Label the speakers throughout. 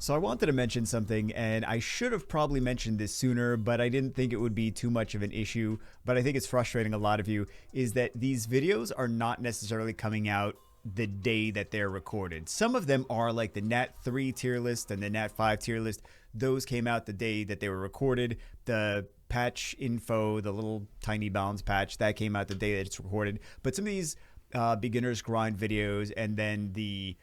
Speaker 1: So I wanted to mention something, and I should have probably mentioned this sooner, but I didn't think it would be too much of an issue. But I think it's frustrating a lot of you, is that these videos are not necessarily coming out the day that they're recorded. Some of them are, like the Nat 3 tier list and the Nat 5 tier list. Those came out the day that they were recorded. The patch info, the little tiny balance patch, that came out the day that it's recorded. But some of these beginner's grind videos, and then the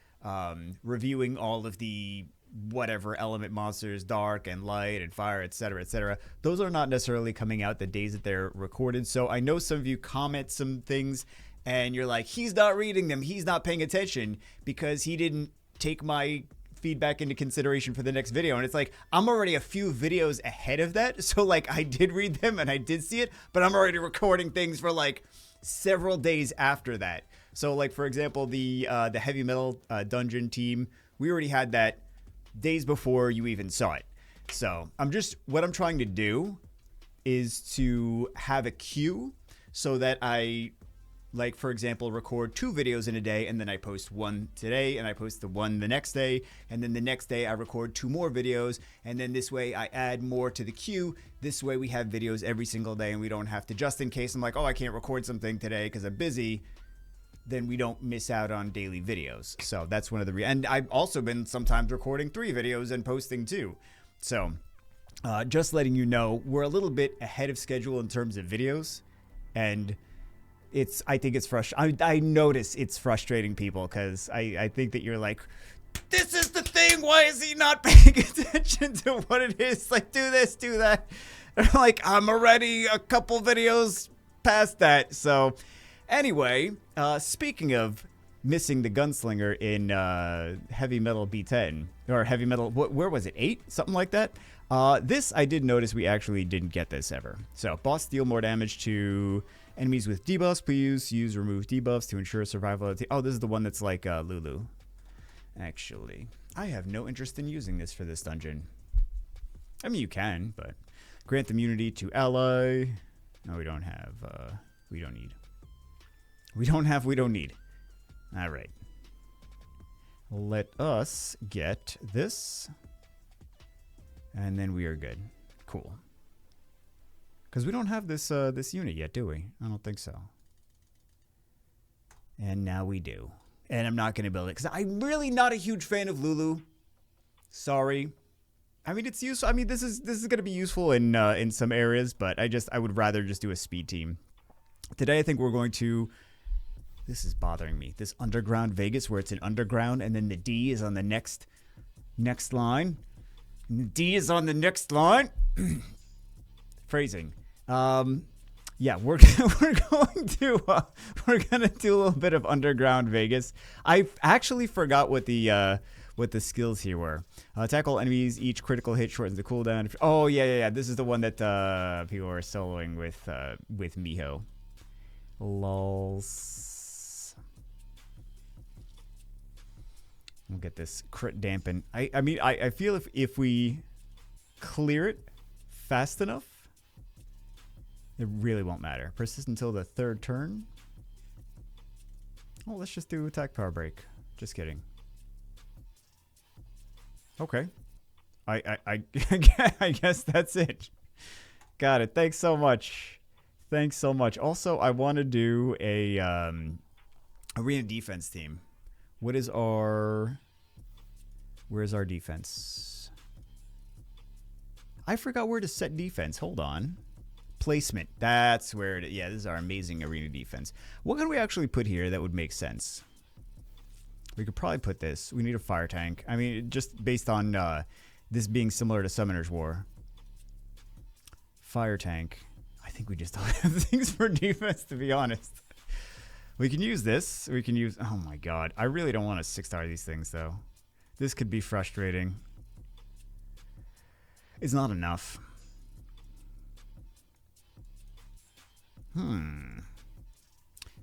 Speaker 1: reviewing all of the whatever element monsters, dark and light and fire, etc., those are not necessarily coming out the days that they're recorded. So I know some of you comment some things and you're like, he's not reading them, he's not paying attention because he didn't take my feedback into consideration for the next video. And it's like, I'm already a few videos ahead of that, so like I did read them and I did see it, but I'm already recording things for like several days after that. So like, for example, the heavy metal dungeon team, we already had that days before you even saw it. So what I'm trying to do is to have a queue so that I, like, for example, record 2 videos in a day, and then I post one today and I post the one the next day, and then the next day I record 2 more videos, and then this way I add more to the queue. This way we have videos every single day and we don't have to, just in case I'm like, oh, I can't record something today because I'm busy, then we don't miss out on daily videos. So that's one of the and I've also been sometimes recording 3 videos and posting 2. So just letting you know, we're a little bit ahead of schedule in terms of videos, and I think it's frustrating. I notice it's frustrating people because I think that you're like, this is the thing, why is he not paying attention to what it is? Like, do this, do that. And I'm like, I'm already a couple videos past that. So anyway, speaking of missing the gunslinger in Heavy Metal B10, or Heavy Metal, where was it, 8? Something like that. This, I did notice we actually didn't get this ever. So, boss deal more damage to enemies with debuffs. Please use remove debuffs to ensure survival. Oh, this is the one that's like Lulu. Actually, I have no interest in using this for this dungeon. I mean, you can, but grant immunity to ally. No, we don't have. We don't need. We don't need. All right. Let us get this. And then we are good. Cool. Because we don't have this this unit yet, do we? I don't think so. And now we do. And I'm not going to build it because I'm really not a huge fan of Lulu. Sorry. I mean, it's useful. I mean, this is going to be useful in some areas, but I would rather just do a speed team. Today, I think we're going to. This is bothering me. This underground Vegas, where it's an underground, and then the D is on the next line. And the D is on the next line. Phrasing. Yeah, we're going to do a little bit of underground Vegas. I actually forgot what the skills here were. Attack all enemies. Each critical hit shortens the cooldown. Oh yeah. This is the one that people are soloing with Miho. Lols. We'll get this crit dampen. I mean, I feel if we clear it fast enough, it really won't matter. Persist until the 3rd turn. Oh, let's just do attack power break. Just kidding. Okay. I guess that's it. Got it. Thanks so much. Thanks so much. Also, I want to do a arena defense team. Where's our defense? I forgot where to set defense. Hold on. Placement. That's where it is. Yeah, this is our amazing arena defense. What can we actually put here that would make sense? We could probably put this. We need a fire tank. I mean, just based on this being similar to Summoner's War. Fire tank. I think we just don't have things for defense, to be honest. We can use this. We can use... Oh, my God. I really don't want to 6-star these things, though. This could be frustrating. It's not enough.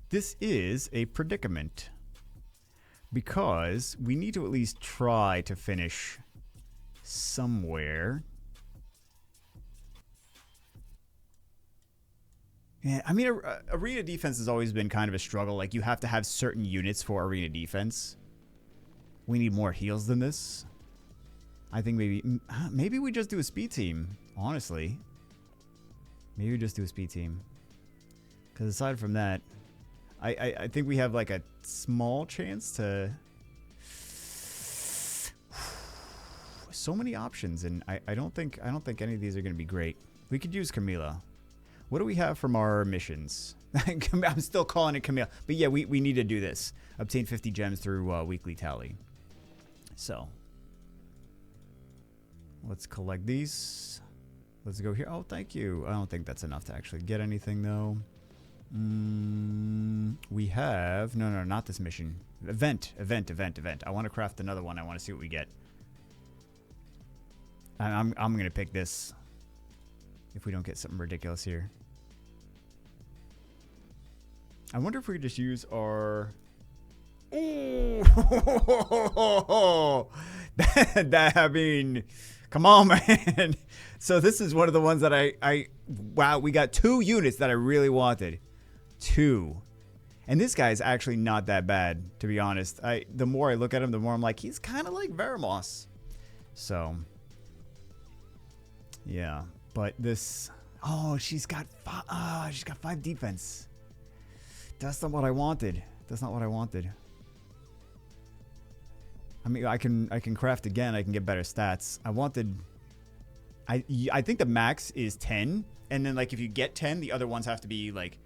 Speaker 1: This is a predicament. Because we need to at least try to finish somewhere. Yeah, I mean, arena defense has always been kind of a struggle. Like, you have to have certain units for arena defense. We need more heals than this. I think maybe we just do a speed team, honestly. Maybe we just do a speed team. Because aside from that, I think we have like a small chance to... So many options, and I don't think any of these are going to be great. We could use Camila. What do we have from our missions? I'm still calling it Camila. But yeah, we need to do this. Obtain 50 gems through weekly tally. So, let's collect these. Let's go here. Oh, thank you. I don't think that's enough to actually get anything, though. We have... No, not this mission. Event. I want to craft another one. I want to see what we get. I'm going to pick this. If we don't get something ridiculous here. I wonder if we could just use our... Ooh! I mean... Come on, man. So this is one of the ones that wow, we got 2 units that I really wanted. 2. And this guy's actually not that bad, to be honest. The more I look at him, the more I'm like, he's kind of like Veramos. So... Yeah, but this... Oh, she's got 5 defense. That's not what I wanted. That's not what I wanted. I mean, I can craft again. I can get better stats. I wanted... I think the max is 10. And then, like, if you get 10, the other ones have to be, like,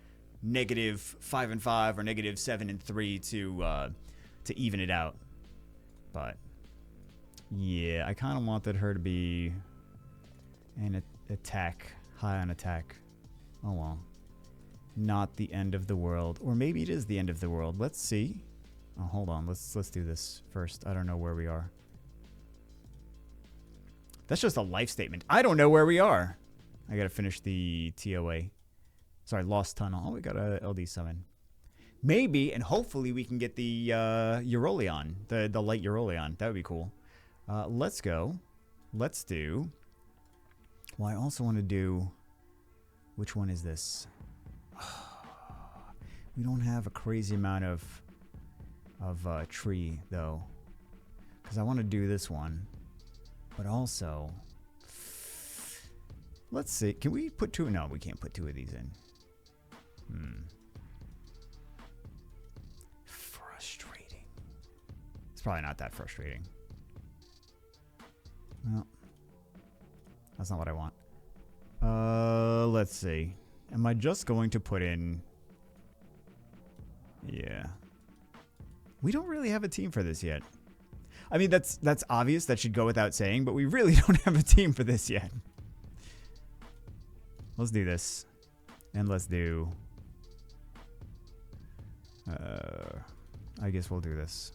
Speaker 1: -5 and 5 or -7 and 3 to even it out. But, yeah, I kind of wanted her to be an attack. High on attack. Oh, well. Not the end of the world. Or maybe it is the end of the world. Let's see. Oh, hold on. Let's do this first. I don't know where we are. That's just a life statement. I don't know where we are. I gotta finish the TOA. Sorry, Lost Tunnel. Oh, we got a LD summon. Maybe, and hopefully we can get the Euryleon. The light Euryleon. That would be cool. Let's go. Let's do... Well, I also want to do... Which one is this? We don't have a crazy amount of tree, though. Because I want to do this one. But also... Let's see. Can we put 2? No, we can't put 2 of these in. Frustrating. It's probably not that frustrating. No. That's not what I want. Let's see. Am I just going to put in... Yeah. We don't really have a team for this yet. I mean, that's obvious. That should go without saying, but we really don't have a team for this yet. Let's do this. And let's do... I guess we'll do this.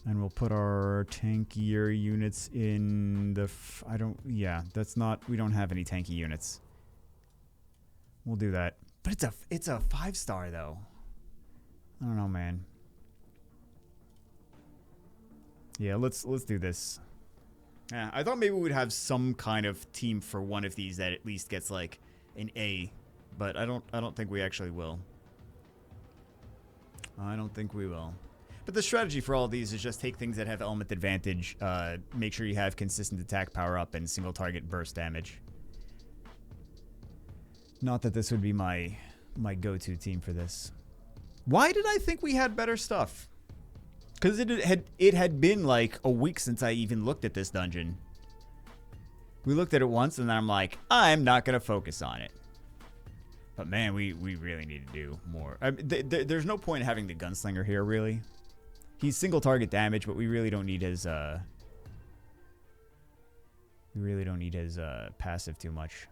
Speaker 1: And we'll put our tankier units in the... Yeah, that's not... We don't have any tanky units. We'll do that. But it's a 5-star, though. I don't know, man. Yeah, let's do this. Yeah, I thought maybe we'd have some kind of team for one of these that at least gets like an A, but I don't think we actually will. I don't think we will. But the strategy for all of these is just take things that have element advantage, make sure you have consistent attack power up and single target burst damage. Not that this would be my go-to team for this. Why did I think we had better stuff? Because it had been like a week since I even looked at this dungeon. We looked at it once and then I'm like, I'm not going to focus on it. But man, we really need to do more. I mean, there's no point in having the gunslinger here, really. He's single target damage, but we really don't need his passive too much.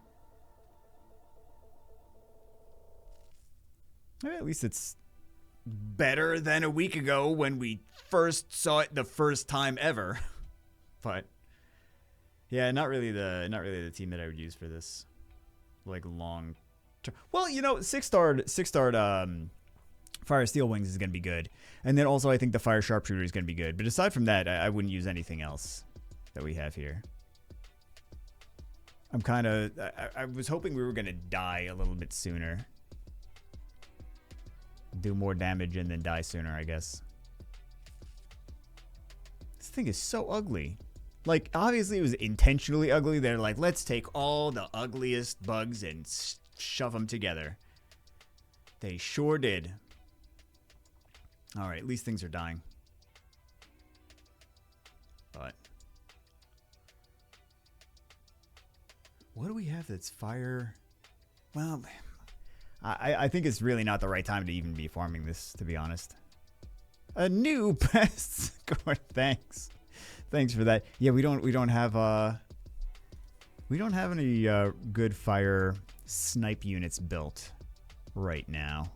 Speaker 1: At least it's better than a week ago when we first saw it the first time ever. But yeah, not really the team that I would use for this, like, long term. Well, you know, six starred Fire Steel Wings is gonna be good, and then also I think the Fire Sharpshooter is gonna be good. But aside from that, I wouldn't use anything else that we have here. I was hoping we were gonna die a little bit sooner. Do more damage and then die sooner, I guess. This thing is so ugly. Like, obviously it was intentionally ugly. They're like, let's take all the ugliest bugs and shove them together. They sure did. All right, at least things are dying. But what do we have that's fire? Well, I think it's really not the right time to even be farming this, to be honest. A new pest score. Thanks for that. Yeah, we don't have any good fire snipe units built right now.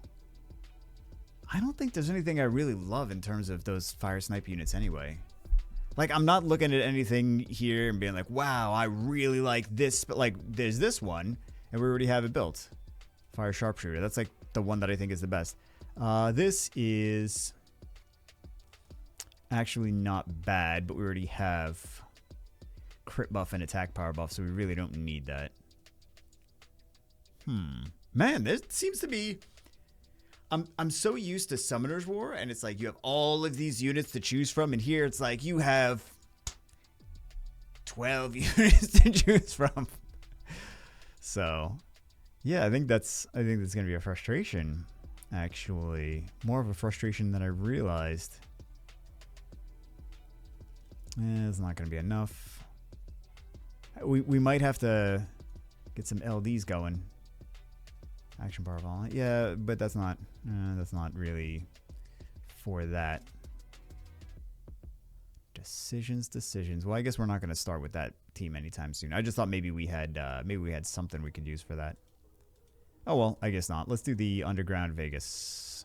Speaker 1: I don't think there's anything I really love in terms of those fire snipe units anyway. Like, I'm not looking at anything here and being like, wow, I really like this. But, like, there's this one, and we already have it built. Fire Sharpshooter. That's, like, the one that I think is the best. This is actually not bad, but we already have crit buff and attack power buff, so we really don't need that. Man, this seems to be... I'm so used to Summoner's War, and it's like you have all of these units to choose from, and here it's like you have 12 units to choose from. So, yeah, I think that's gonna be a frustration. Actually, more of a frustration than I realized. It's not gonna be enough. We might have to get some LDs going. Action bar volume. Yeah, but that's not really for that. Decisions. Well, I guess we're not going to start with that team anytime soon. I just thought maybe we had something we could use for that. Oh well, I guess not. Let's do the Underground Vegas.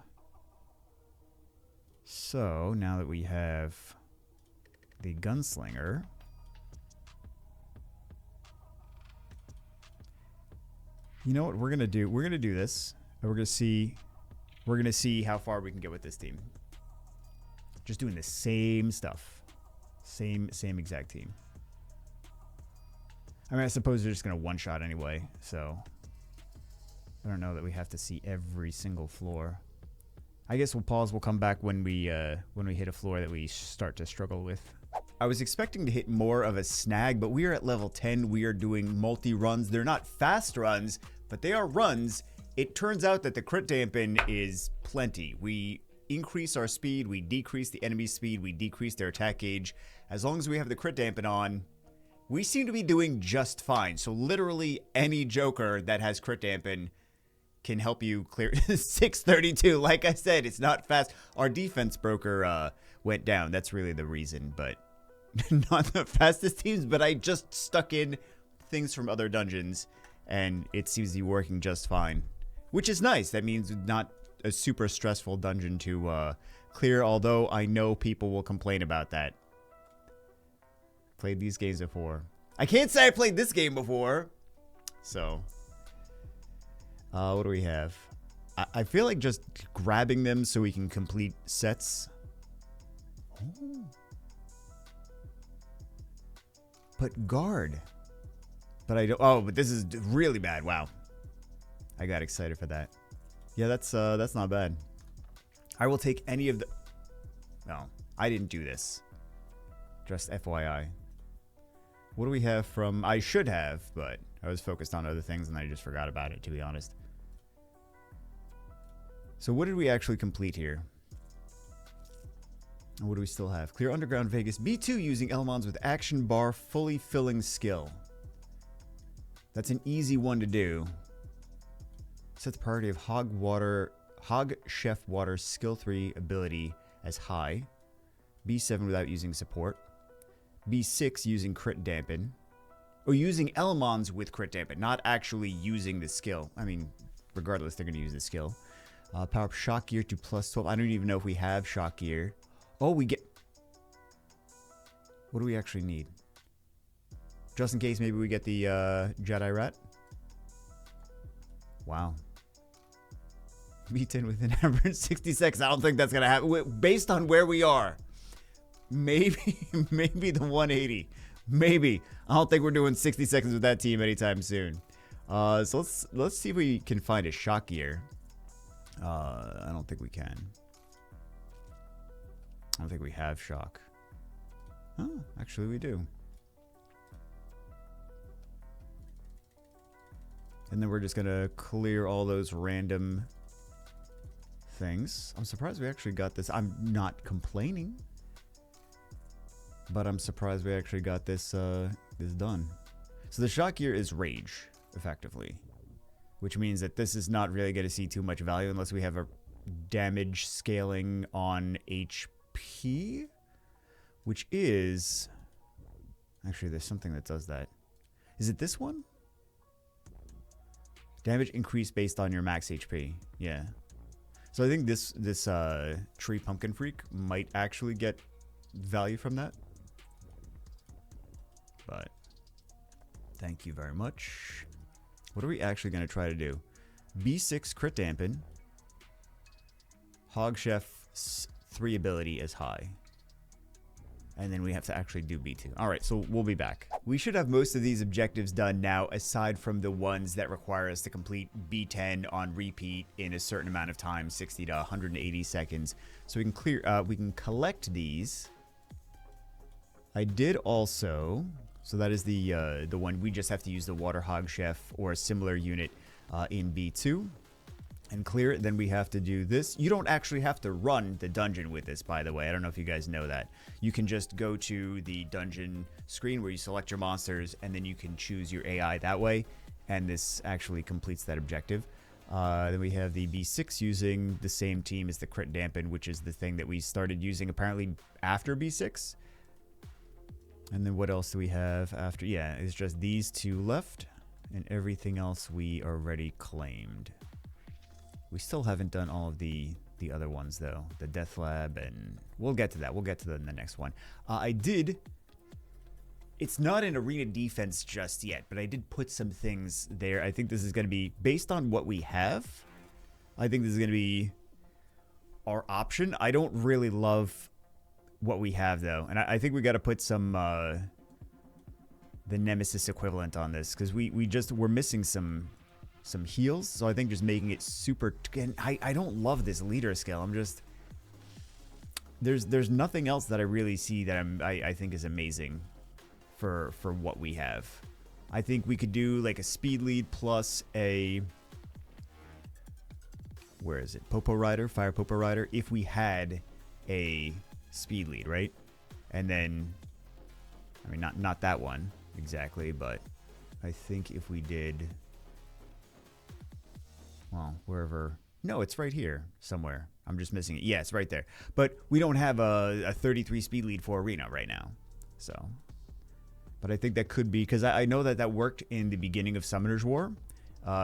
Speaker 1: So now that we have the Gunslinger. You know what we're gonna do? We're gonna do this, and we're gonna see how far we can get with this team. Just doing the same stuff, same exact team. I mean, I suppose they're just gonna one-shot anyway, so I don't know that we have to see every single floor. I guess we'll pause. We'll come back when we hit a floor that we start to struggle with. I was expecting to hit more of a snag, but we are at level 10. We are doing multi-runs. They're not fast runs, but they are runs. It turns out that the crit dampen is plenty. We increase our speed, we decrease the enemy's speed, we decrease their attack gauge. As long as we have the crit dampen on, we seem to be doing just fine. So literally any Joker that has crit dampen can help you clear 632. Like I said, it's not fast. Our defense broker went down. That's really the reason, but not the fastest teams, but I just stuck in things from other dungeons and it seems to be working just fine, which is nice. That means not a super stressful dungeon to clear, although I know people will complain about that. Played these games before. I can't say I played this game before. So, what do we have? I feel like just grabbing them so we can complete sets. Oh. But guard. But I don't. Oh, but this is really bad. Wow. I got excited for that. Yeah, that's not bad. I will take any of the. No, I didn't do this. Just FYI. What do we have from? I should have, but I was focused on other things and I just forgot about it, to be honest. So what did we actually complete here? And what do we still have? Clear Underground Vegas B2 using Elmons with action bar fully filling skill. That's an easy one to do. Set the priority of Hog Chef Water skill 3 ability as high. B7 without using support. B6 using crit dampen. Or using Elmons with crit dampen, not actually using the skill. I mean, regardless, they're going to use the skill. Power up shock gear to plus 12. I don't even know if we have shock gear. Oh, we get... What do we actually need? Just in case, maybe we get the Jedi Rat. Wow. B10 within average 60 seconds. I don't think that's going to happen. Based on where we are. Maybe the 180. Maybe. I don't think we're doing 60 seconds with that team anytime soon. So let's see if we can find a shock gear. I don't think we can. I don't think we have shock. Oh, actually we do. And then we're just going to clear all those random things. I'm surprised we actually got this. I'm not complaining, but I'm surprised we actually got this this done. So the shot gear is rage, effectively, which means that this is not really going to see too much value unless we have a damage scaling on HP, which is... Actually, there's something that does that. Is it this one? Damage increased based on your max HP. Yeah. So I think this tree pumpkin freak might actually get value from that. But thank you very much. What are we actually going to try to do? B6 crit dampen. Hog Chef's 3 ability is high. And then we have to actually do B2. All right, so we'll be back. We should have most of these objectives done now, aside from the ones that require us to complete B10 on repeat in a certain amount of time, 60 to 180 seconds. So we can clear, we can collect these. I did also, so that is the one we just have to use the Water Hog Chef or a similar unit in B2. And clear it, then we have to do this. You don't actually have to run the dungeon with this, by the way. I don't know if you guys know that. You can just go to the dungeon screen where you select your monsters, and then you can choose your AI that way, and this actually completes that objective. Then we have the B6 using the same team as the crit dampen, which is the thing that we started using apparently after B6. And then what else do we have after? Yeah, it's just these two left, and everything else we already claimed. We still haven't done all of the other ones, though. The Death Lab, and we'll get to that. We'll get to that in the next one. I did... It's not an arena defense just yet, but I did put some things there. I think this is going to be... Based on what we have, I think this is going to be our option. I don't really love what we have, though. And I think we got to put some... the Nemesis equivalent on this, because we're missing some heals, so I think just making it super... And I don't love this leader skill. I'm just... There's nothing else that I really see that I think is amazing for what we have. I think we could do like a speed lead plus a... Where is it? Popo Rider, Fire Popo Rider, if we had a speed lead, right? And then... I mean, not that one exactly, but I think if we did... Well, wherever... No, it's right here somewhere. I'm just missing it. Yeah, it's right there. But we don't have a 33 speed lead for Arena right now. So... But I think that could be... Because I know that worked in the beginning of Summoner's War.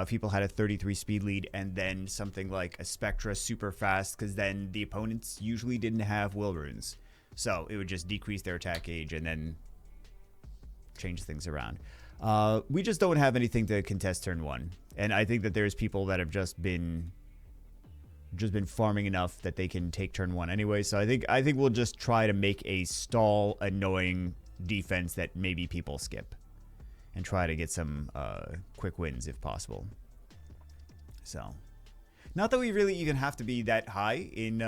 Speaker 1: People had a 33 speed lead and then something like a Spectra super fast, because then the opponents usually didn't have will runes. So it would just decrease their attack gauge and then change things around. We just don't have anything to contest turn 1. And I think that there's people that have just been farming enough that they can take turn 1 anyway. So I think we'll just try to make a stall annoying defense that maybe people skip, and try to get some quick wins if possible. So, not that we really even have to be that high in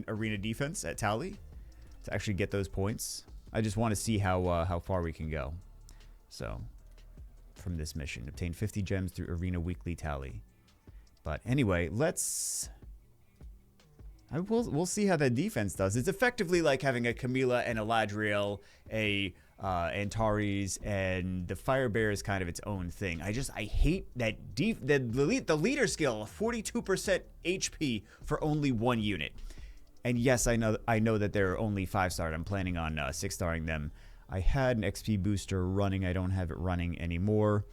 Speaker 1: arena defense at Tally to actually get those points. I just want to see how far we can go. So, from this mission, obtain 50 gems through arena weekly tally. But anyway, we'll see how that defense does. It's effectively like having a Camila and a Ladriel, a Antares, and the Fire Bear is kind of its own thing. I hate that the leader skill, 42% HP for only one unit. And yes, I know that they're only 5-starred. I'm planning on 6-starring them. I had an XP booster running. I don't have it running anymore.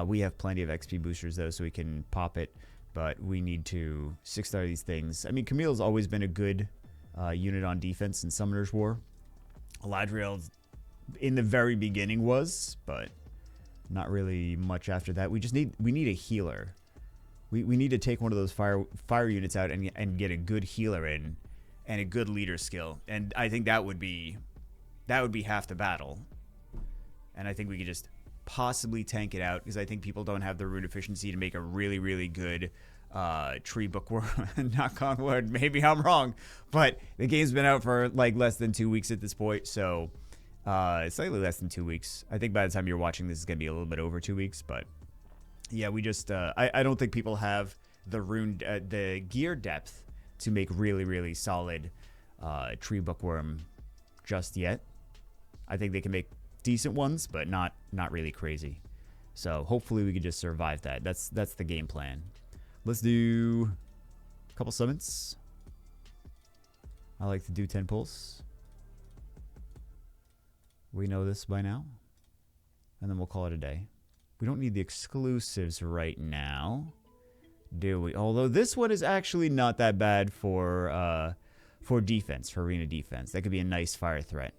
Speaker 1: We have plenty of XP boosters though, so we can pop it. But we need to 6-star these things. I mean, Camille's always been a good unit on defense in Summoner's War. Ladriel in the very beginning was, but not really much after that. We need a healer. We need to take one of those fire units out and get a good healer in and a good leader skill. And I think that would be half the battle. And I think we could just possibly tank it out, because I think people don't have the rune efficiency to make a really, really good tree bookworm. Knock on wood, maybe I'm wrong, but the game's been out for like less than 2 weeks at this point, so slightly less than 2 weeks. I think by the time you're watching this is going to be a little bit over 2 weeks, but Yeah, we just I don't think people have the the gear depth to make really solid tree bookworm just yet. I think they can make decent ones, but not really crazy. So hopefully we can just survive that. That's the game plan. Let's do a couple summons. I like to do 10 pulls. We know this by now. And then we'll call it a day. We don't need the exclusives right now, do we? Although this one is actually not that bad for defense, for arena defense. That could be a nice fire threat.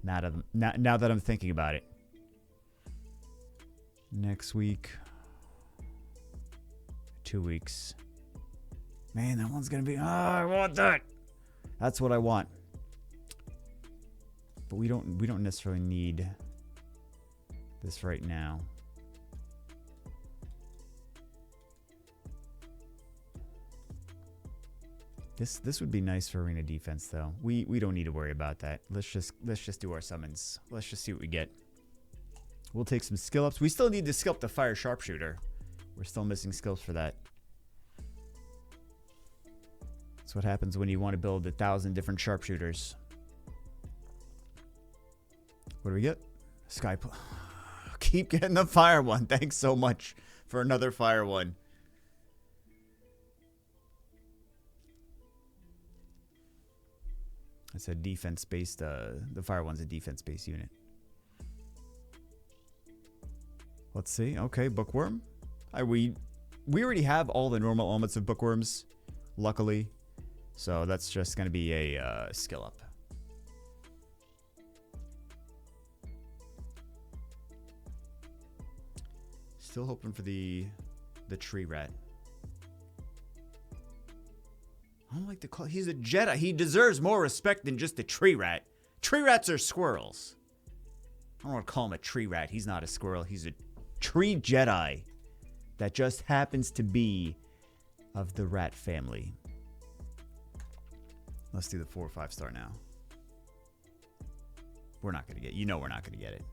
Speaker 1: Now that I'm thinking about it. Next week. 2 weeks. Man, that one's gonna be. Oh, I want that. That's what I want. But we don't necessarily need this right now. This would be nice for arena defense though. We don't need to worry about that. Let's just do our summons. Let's just see what we get. We'll take some skill ups. We still need to skill up the fire sharpshooter. We're still missing skills for that. That's what happens when you want to build 1,000 different sharpshooters. What do we get? Sky. Keep getting the fire one. Thanks so much for another fire one. It's a defense-based, the fire one's a defense-based unit. Let's see. Okay, bookworm. We already have all the normal elements of bookworms, luckily. So that's just going to be a skill up. Still hoping for the tree rat. I don't like to call. He's a Jedi. He deserves more respect than just a tree rat. Tree rats are squirrels. I don't want to call him a tree rat. He's not a squirrel. He's a tree Jedi that just happens to be of the rat family. Let's do the 4 or 5 star now. We're not going to get. You know we're not going to get it.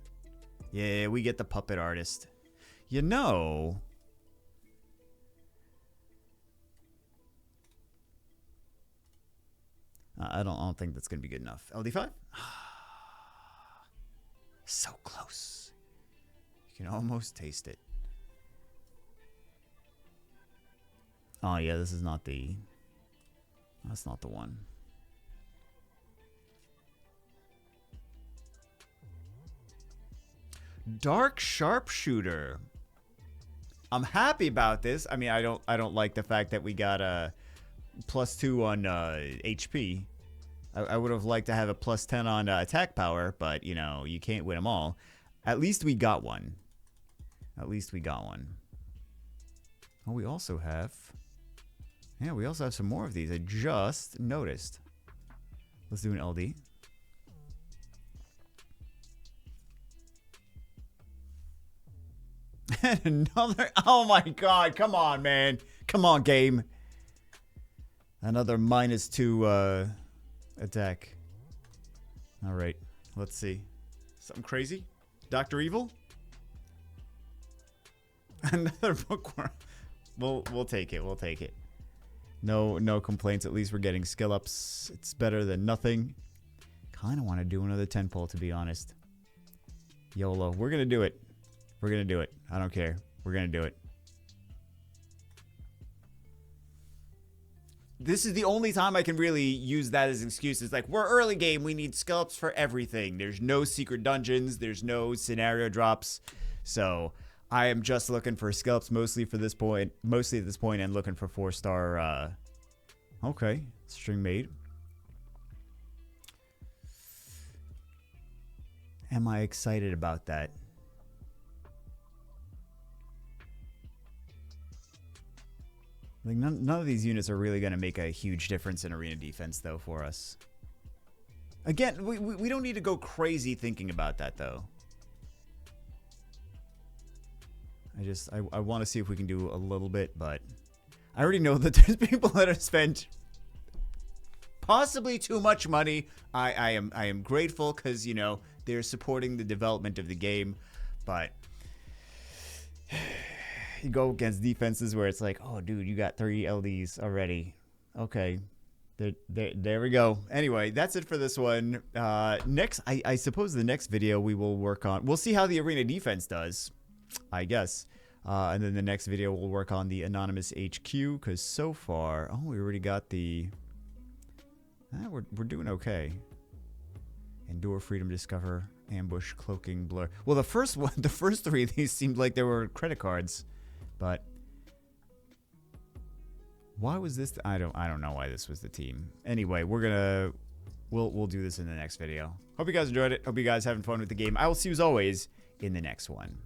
Speaker 1: Yeah, we get the puppet artist. You know. I don't think that's going to be good enough. LD5? So close. You can almost taste it. Oh yeah, this is not the. That's not the one. Dark Sharpshooter. I'm happy about this. I mean, I don't like the fact that we got a +2 on HP. I would have liked to have a +10 on attack power, but you know, you can't win them all. At least we got one. At least we got one. Oh, we also have. Yeah, we also have some more of these. I just noticed. Let's do an LD. Another. Oh my god. Come on, man. Come on, game. Another -2 attack. All right. Let's see. Something crazy? Dr. Evil? Another bookworm. We'll take it. We'll take it. No complaints. At least we're getting skill ups. It's better than nothing. Kind of want to do another 10 pull, to be honest. YOLO. We're going to do it. We're going to do it. I don't care. We're going to do it. This is the only time I can really use that as an excuse. It's like, we're early game. We need skill ups for everything. There's no secret dungeons. There's no scenario drops. So I am just looking for skill ups mostly at this point, and looking for 4-star. Okay, string made. Am I excited about that? Like none of these units are really going to make a huge difference in arena defense, though, for us. Again, we don't need to go crazy thinking about that, though. I want to see if we can do a little bit, but I already know that there's people that have spent possibly too much money. I am grateful because, you know, they're supporting the development of the game, but you go against defenses where it's like, oh, dude, you got 3 LDs already. Okay. There we go. Anyway, that's it for this one. Next, I suppose the next video we will work on, we'll see how the arena defense does, I guess. And then the next video we'll work on the anonymous HQ, because so far, oh, we already got the, we're doing okay. Endure, freedom, discover, ambush, cloaking, blur. Well, the first one, the first 3 of these seemed like they were credit cards, but why was this? I don't know why this was the team. Anyway, we'll do this in the next video. Hope you guys enjoyed it. Hope you guys having fun with the game. I will see you as always in the next one.